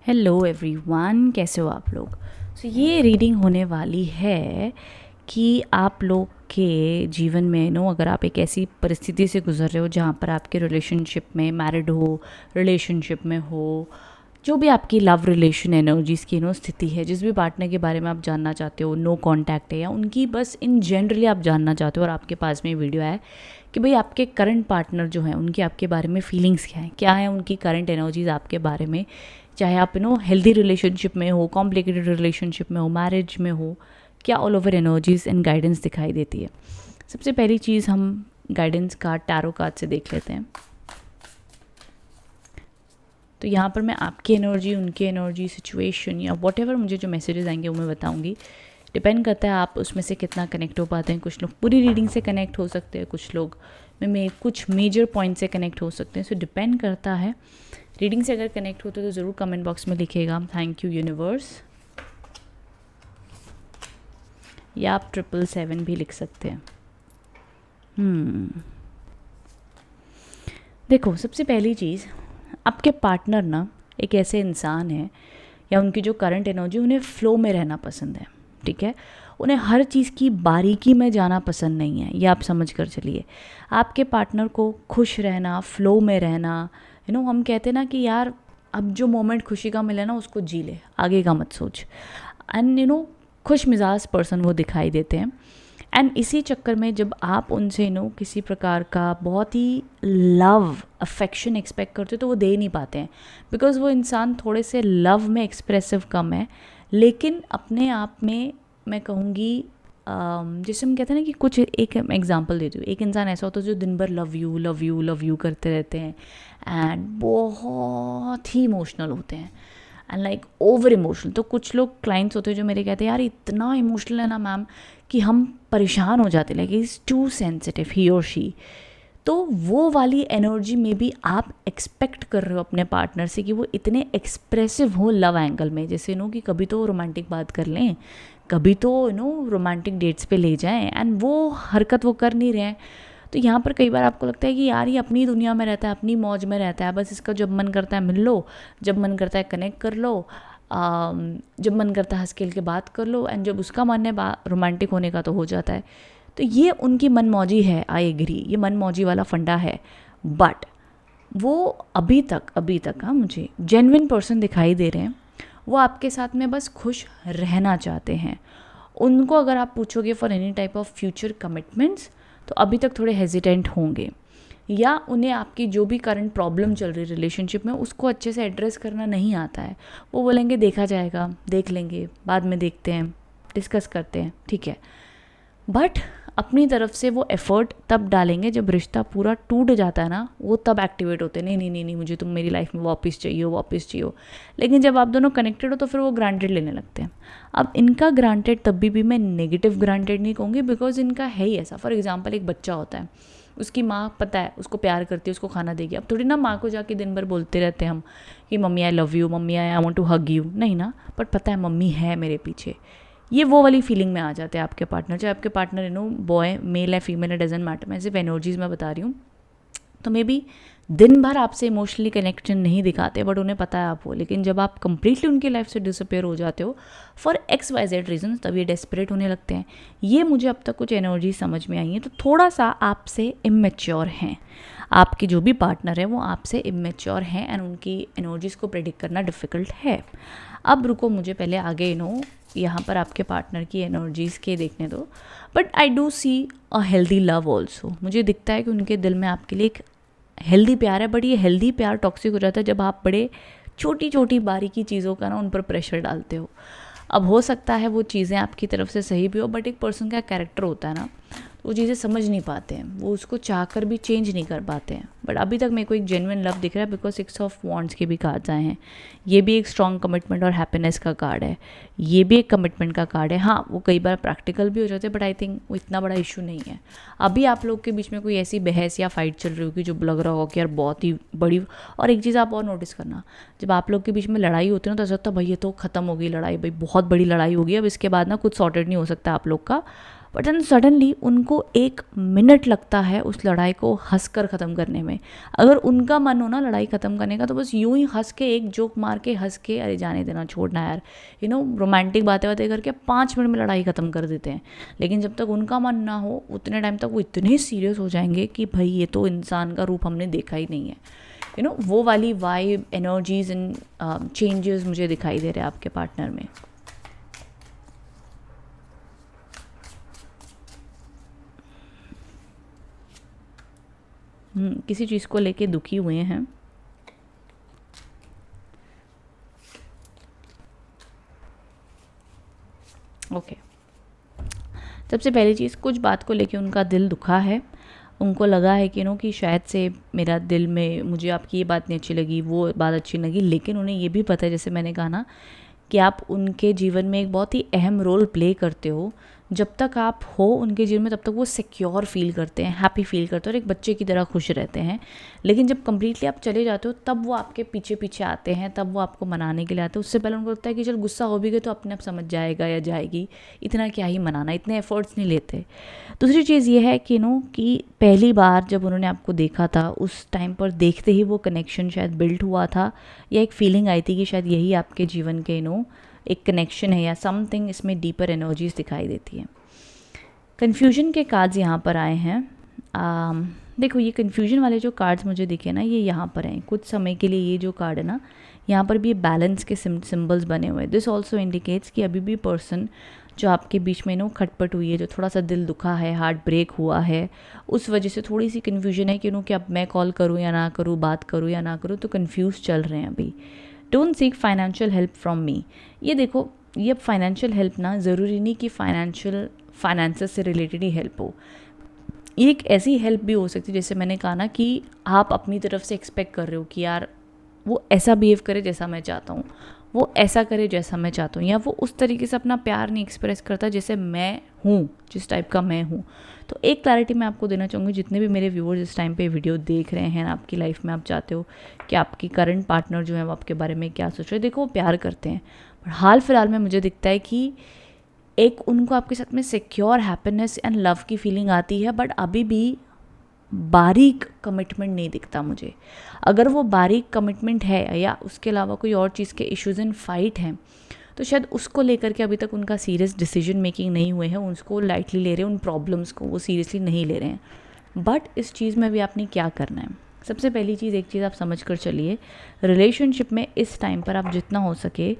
Hello everyone, कैसे हो आप लोग। ये रीडिंग होने वाली है कि आप लोग के जीवन में अगर आप एक ऐसी परिस्थिति से गुजर रहे हो जहाँ पर आपके रिलेशनशिप में मैरिड हो, रिलेशनशिप में हो, जो भी आपकी लव रिलेशन एनर्जीज़ की स्थिति है, जिस भी पार्टनर के बारे में आप जानना चाहते हो, नो कांटेक्ट है या उनकी बस इन जनरली आप जानना चाहते हो और आपके पास में वीडियो है कि भाई आपके करंट पार्टनर जो हैं उनकी आपके बारे में फीलिंग्स क्या है उनकी करंट एनर्जीज़ आपके बारे में, चाहे आप हेल्दी रिलेशनशिप में हो, कॉम्प्लिकेटेड रिलेशनशिप में हो, मैरिज में हो, क्या all over energies and guidance दिखाई देती है। सबसे पहली चीज़ हम गाइडेंस कार्ड टैरो कार्ड से देख लेते हैं। तो यहाँ पर मैं आपकी एनर्जी, उनकी एनर्जी, सिचुएशन या वॉट एवर मुझे जो मैसेजेस आएंगे वो मैं बताऊँगी। डिपेंड करता है आप उसमें से कितना कनेक्ट हो पाते हैं। कुछ लोग पूरी रीडिंग से कनेक्ट हो सकते हैं, कुछ लोग में कुछ मेजर पॉइंट से कनेक्ट हो सकते हैं। सो डिपेंड करता है। रीडिंग से अगर कनेक्ट होते तो ज़रूर कमेंट बॉक्स में लिखिएगा थैंक यू यूनिवर्स, या आप 777 भी लिख सकते हैं। देखो, सबसे पहली चीज़, आपके पार्टनर ना एक ऐसे इंसान है या उनकी जो करंट एनर्जी, उन्हें फ़्लो में रहना पसंद है। ठीक है, उन्हें हर चीज़ की बारीकी में जाना पसंद नहीं है, ये आप समझ कर चलिए। आपके पार्टनर को खुश रहना, फ़्लो में रहना, हम कहते हैं ना कि यार अब जो मोमेंट खुशी का मिले ना उसको जी ले, आगे का मत सोच। एंड खुश मिजाज पर्सन वो दिखाई देते हैं। एंड इसी चक्कर में जब आप उनसे किसी प्रकार का बहुत ही लव अफेक्शन एक्सपेक्ट करते हो तो वो दे नहीं पाते हैं, बिकॉज वो इंसान थोड़े से लव में एक्सप्रेसिव कम है, लेकिन अपने आप में मैं कहूँगी जैसे हम कहते हैं ना कि कुछ, एक एग्जांपल देती हूँ। एक इंसान ऐसा होता है जो दिन भर love you love you love you करते रहते हैं एंड बहुत ही इमोशनल होते हैं एंड लाइक ओवर इमोशनल। तो कुछ लोग क्लाइंट्स होते हैं जो मेरे कहते हैं यार इतना इमोशनल है ना मैम कि हम परेशान हो जाते, लाइक इज़ टू सेंसिटिव ही और शी। तो वो वाली एनर्जी में भी आप एक्सपेक्ट कर रहे हो अपने पार्टनर से कि वो इतने एक्सप्रेसिव हो लव एंगल में, जैसे कि कभी तो रोमांटिक बात कर लें, कभी तो रोमांटिक डेट्स पे ले जाएं, एंड वो हरकत वो कर नहीं रहे हैं। तो यहाँ पर कई बार आपको लगता है कि यार ये अपनी दुनिया में रहता है, अपनी मौज में रहता है, बस इसका जब मन करता है मिल लो, जब मन करता है कनेक्ट कर लो, जब मन करता है हंस खेल के बात कर लो, एंड जब उसका मन है रोमांटिक होने का तो हो जाता है। तो ये उनकी मनमौजी है, आई एग्री, ये मनमौजी वाला फंडा है। बट वो अभी तक हाँ मुझे जेन्युइन पर्सन दिखाई दे रहे हैं। वो आपके साथ में बस खुश रहना चाहते हैं। उनको अगर आप पूछोगे for any type of future commitments तो अभी तक थोड़े हेजिटेंट होंगे, या उन्हें आपकी जो भी करंट प्रॉब्लम चल रही है रिलेशनशिप में उसको अच्छे से एड्रेस करना नहीं आता है। वो बोलेंगे देखा जाएगा, देख लेंगे, बाद में देखते हैं, डिस्कस करते हैं, ठीक है। बट अपनी तरफ से वो एफर्ट तब डालेंगे जब रिश्ता पूरा टूट जाता है ना, वो तब एक्टिवेट होते हैं, नहीं नहीं नहीं नहीं मुझे तुम मेरी लाइफ में वापस चाहिए। लेकिन जब आप दोनों कनेक्टेड हो तो फिर वो ग्रांटेड लेने लगते हैं। अब इनका ग्रांटेड तब भी मैं नेगेटिव ग्रांटेड नहीं कहूँगी, बिकॉज इनका है ही ऐसा। फॉर एग्जाम्पल, एक बच्चा होता है, उसकी माँ पता है उसको प्यार करती है, उसको खाना देगी। अब थोड़ी ना माँ को जाके दिन भर बोलते रहते हैं हम कि mummy I love you, mummy I want to hug you, नहीं ना, बट पता है मम्मी है मेरे पीछे। ये वो वाली फीलिंग में आ जाते हैं आपके पार्टनर, चाहे आपके पार्टनर बॉय मेल है फीमेल है, डजेंट मैटर, मैं सिर्फ एनर्जीज में बता रही हूँ। तो मे बी दिन भर आपसे इमोशनली कनेक्शन नहीं दिखाते, बट उन्हें पता है आप हो, लेकिन जब आप कंप्लीटली उनकी लाइफ से डिसअपेयर हो जाते हो फॉर XYZ रीजन, तब ये डेस्परेट होने लगते हैं। ये मुझे अब तक कुछ एनर्जी समझ में आई है। तो थोड़ा सा आपसे इमेच्योर हैं, आपके जो भी पार्टनर है वो आपसे इमेच्योर हैं एंड उनकी एनर्जीज़ को प्रेडिक्ट करना डिफ़िकल्ट है। अब रुको, मुझे पहले आगे यहाँ पर आपके पार्टनर की एनर्जीज़ के देखने दो। But I do see a healthy love also. मुझे दिखता है कि उनके दिल में आपके लिए एक हेल्दी प्यार है, बट ये हेल्दी प्यार टॉक्सिक हो जाता है जब आप बड़े छोटी छोटी बारीकी चीज़ों का उन पर प्रेशर डालते हो। अब हो सकता है वो चीज़ें आपकी तरफ से सही भी हो, बट एक पर्सन का कैरेक्टर होता है ना, वो चीज़ें समझ नहीं पाते हैं, वो उसको चाहकर भी चेंज नहीं कर पाते हैं। बट अभी तक मेरे को एक जेन्युइन लव दिख रहा है, बिकॉज 6 ऑफ वॉन्ड्स के भी कार्ड्स आए हैं। ये भी एक स्ट्रॉन्ग कमिटमेंट और हैप्पीनेस का कार्ड है, ये भी एक कमिटमेंट का कार्ड है। हाँ, वो कई बार प्रैक्टिकल भी हो जाते हैं, बट आई थिंक वो इतना बड़ा इशू नहीं है। अभी आप लोग के बीच में कोई ऐसी बहस या फाइट चल रही होगी जो लग रहा होगा कि यार बहुत ही बड़ी। और एक चीज़ आप और नोटिस करना, जब आप लोग के बीच में लड़ाई होती है ना, तो ऐसा होता है भाई ये तो ख़त्म हो गई लड़ाई, भाई बहुत बड़ी लड़ाई होगी, अब इसके बाद ना कुछ सॉर्टेड नहीं हो सकता आप लोग का, बट देन सडनली उनको 1 मिनट लगता है उस लड़ाई को हंसकर ख़त्म करने में। अगर उनका मन हो ना लड़ाई ख़त्म करने का, तो बस यूं ही हंस के, एक जोक मार के हंस के, अरे जाने देना, छोड़ना यार, रोमांटिक बातें बातें करके 5 मिनट में लड़ाई ख़त्म कर देते हैं। लेकिन जब तक उनका मन ना हो उतने टाइम तक वो इतने सीरियस हो जाएंगे कि भाई ये तो इंसान का रूप हमने देखा ही नहीं है। वो वाली वाइब, एनर्जीज एंड चेंजेस मुझे दिखाई दे रहे हैं आपके पार्टनर में। किसी चीज़ को लेके दुखी हुए हैं। ओके, सबसे पहली चीज़, कुछ बात को लेके उनका दिल दुखा है। उनको लगा है कि शायद से मेरा दिल में, मुझे आपकी ये बात नहीं अच्छी लगी, वो बात अच्छी लगी, लेकिन उन्हें ये भी पता है, जैसे मैंने कहा ना, कि आप उनके जीवन में एक बहुत ही अहम रोल प्ले करते हो। जब तक आप हो उनके जीवन में, तब तक वो सिक्योर फील करते हैं, हैप्पी फील करते हैं और एक बच्चे की तरह खुश रहते हैं। लेकिन जब कम्प्लीटली आप चले जाते हो, तब वो आपके पीछे पीछे आते हैं, तब वो आपको मनाने के लिए आते हैं। उससे पहले उनको लगता है कि चल गुस्सा हो भी गए तो अपने आप समझ जाएगा या जाएगी, इतना क्या ही मनाना, इतने एफर्ट्स नहीं लेते। दूसरी चीज़ ये है कि पहली बार जब उन्होंने आपको देखा था, उस टाइम पर देखते ही वो कनेक्शन शायद बिल्ड हुआ था, या एक फीलिंग आई थी कि शायद यही आपके जीवन के एक कनेक्शन है, या समथिंग इसमें डीपर एनर्जीज दिखाई देती है। कन्फ्यूजन के कार्ड्स यहाँ पर आए हैं। देखो, ये कन्फ्यूजन वाले जो कार्ड्स मुझे दिखे ना, ये यहाँ पर हैं कुछ समय के लिए। ये जो कार्ड है ना, यहाँ पर भी बैलेंस के सिंबल्स बने हुए हैं। दिस ऑल्सो इंडिकेट्स कि अभी भी पर्सन जो आपके बीच में खटपट हुई है, जो थोड़ा सा दिल दुखा है, हार्ट ब्रेक हुआ है, उस वजह से थोड़ी सी कन्फ्यूजन है कि अब मैं कॉल करूँ या ना करूँ, बात करूँ या ना करूँ, तो कन्फ्यूज चल रहे हैं अभी। Don't seek financial help from me. ये देखो, ये अब फाइनेंशियल हेल्प ना, ज़रूरी नहीं कि फाइनेंसेस से रिलेटेड ही हेल्प हो। ये एक ऐसी हेल्प भी हो सकती है, जैसे मैंने कहा ना, कि आप अपनी तरफ से एक्सपेक्ट कर रहे हो कि यार वो ऐसा बिहेव करे जैसा मैं चाहता हूँ, वो ऐसा करे जैसा मैं चाहता हूँ, या वो उस तरीके से अपना प्यार नहीं एक्सप्रेस करता जैसे मैं हूँ, जिस टाइप का मैं हूँ। तो एक क्लैरिटी मैं आपको देना चाहूँगी, जितने भी मेरे व्यूअर्स इस टाइम पे वीडियो देख रहे हैं, आपकी लाइफ में आप चाहते हो कि आपकी करंट पार्टनर जो है वो आपके बारे में क्या सोच रहे हैं। देखो, वो प्यार करते हैं, पर हाल फिलहाल में मुझे दिखता है कि एक उनको आपके साथ में सिक्योर हैप्पीनेस एंड लव की फीलिंग आती है, बट अभी भी बारीक कमिटमेंट नहीं दिखता मुझे। अगर वो बारीक कमिटमेंट है, या उसके अलावा कोई और चीज़ के इश्यूज एंड फाइट हैं, तो शायद उसको लेकर के अभी तक उनका सीरियस डिसीजन मेकिंग नहीं हुए हैं। उसको लाइटली ले रहे हैं, उन प्रॉब्लम्स को वो सीरियसली नहीं ले रहे हैं। बट इस चीज़ में भी आपने क्या करना है, सबसे पहली चीज़, एक चीज़ आप समझ कर चलिए, रिलेशनशिप में इस टाइम पर आप जितना हो सके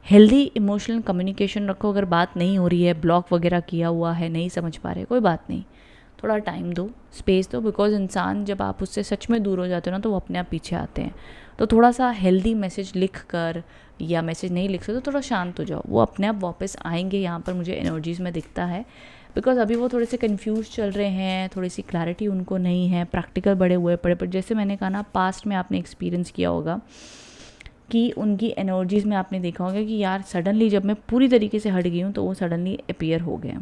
हेल्दी इमोशनल कम्युनिकेशन रखो। अगर बात नहीं हो रही है, ब्लॉक वगैरह किया हुआ है, नहीं समझ पा रहे, कोई बात नहीं, थोड़ा टाइम दो, स्पेस दो, बिकॉज इंसान जब आप उससे सच में दूर हो जाते हो ना, तो वो अपने आप पीछे आते हैं। तो थोड़ा सा हेल्दी मैसेज लिख कर, या मैसेज नहीं लिख सकते तो थोड़ा शांत हो जाओ, वो अपने आप वापस आएंगे। यहाँ पर मुझे एनर्जीज़ में दिखता है, बिकॉज अभी वो थोड़े से कंफ्यूज चल रहे हैं, थोड़ी सी क्लैरिटी उनको नहीं है, प्रैक्टिकल बड़े हुए पड़े। पर जैसे मैंने कहा ना, पास्ट में आपने एक्सपीरियंस किया होगा कि उनकी एनर्जीज़ में आपने देखा होगा कि यार सडनली जब मैं पूरी तरीके से हट गई हूँ, तो वो सडनली अपीयर हो गए।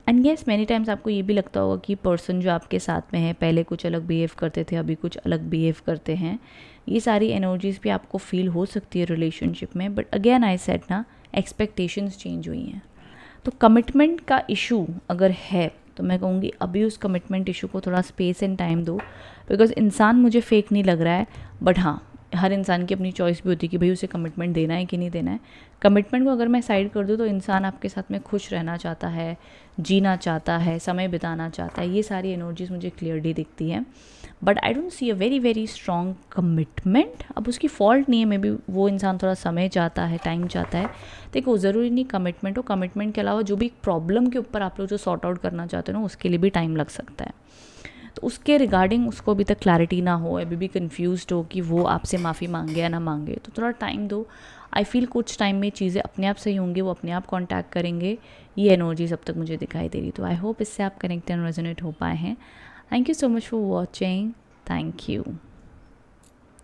एंड येस, मैनी टाइम्स आपको ये भी लगता होगा कि पर्सन जो आपके साथ में है, पहले कुछ अलग बिहेव करते थे, अभी कुछ अलग बिहेव करते हैं। ये सारी एनर्जीज़ भी आपको फील हो सकती है रिलेशनशिप में। बट अगेन आई सेड ना, एक्सपेक्टेशंस चेंज हुई हैं। तो कमिटमेंट का इशू अगर है, तो मैं कहूँगी अभी उस कमिटमेंट इशू को थोड़ा स्पेस एंड टाइम दो। बिकॉज इंसान मुझे फेक नहीं लग रहा है, बट हाँ, हर इंसान की अपनी चॉइस भी होती है कि भाई उसे कमिटमेंट देना है कि नहीं देना है। कमिटमेंट को अगर मैं साइड कर दूँ, तो इंसान आपके साथ में खुश रहना चाहता है, जीना चाहता है, समय बिताना चाहता है। ये सारी एनर्जीज मुझे क्लियरली दिखती हैं, but I don't see a very very strong commitment. अब उसकी फॉल्ट नहीं है, मे बी वो इंसान थोड़ा समय चाहता है, टाइम चाहता है। देखो, ज़रूरी नहीं कमिटमेंट हो, कमिटमेंट के अलावा जो भी प्रॉब्लम के ऊपर आप लोग जो सॉर्ट आउट करना चाहते हो ना, उसके लिए भी टाइम लग सकता है। तो उसके रिगार्डिंग उसको अभी तक क्लैरिटी ना हो, अभी भी कन्फ्यूज्ड हो कि वो आपसे माफ़ी मांगे या ना मांगे, तो थोड़ा टाइम दो। आई फील कुछ टाइम में चीज़ें अपने आप सही होंगी, वो अपने आप कांटेक्ट करेंगे। ये एनर्जीज अब तक मुझे दिखाई दे रही। तो आई होप इससे आप कनेक्ट एंड रेजोनेट हो पाए हैं। Thank you so much for watching. Thank you.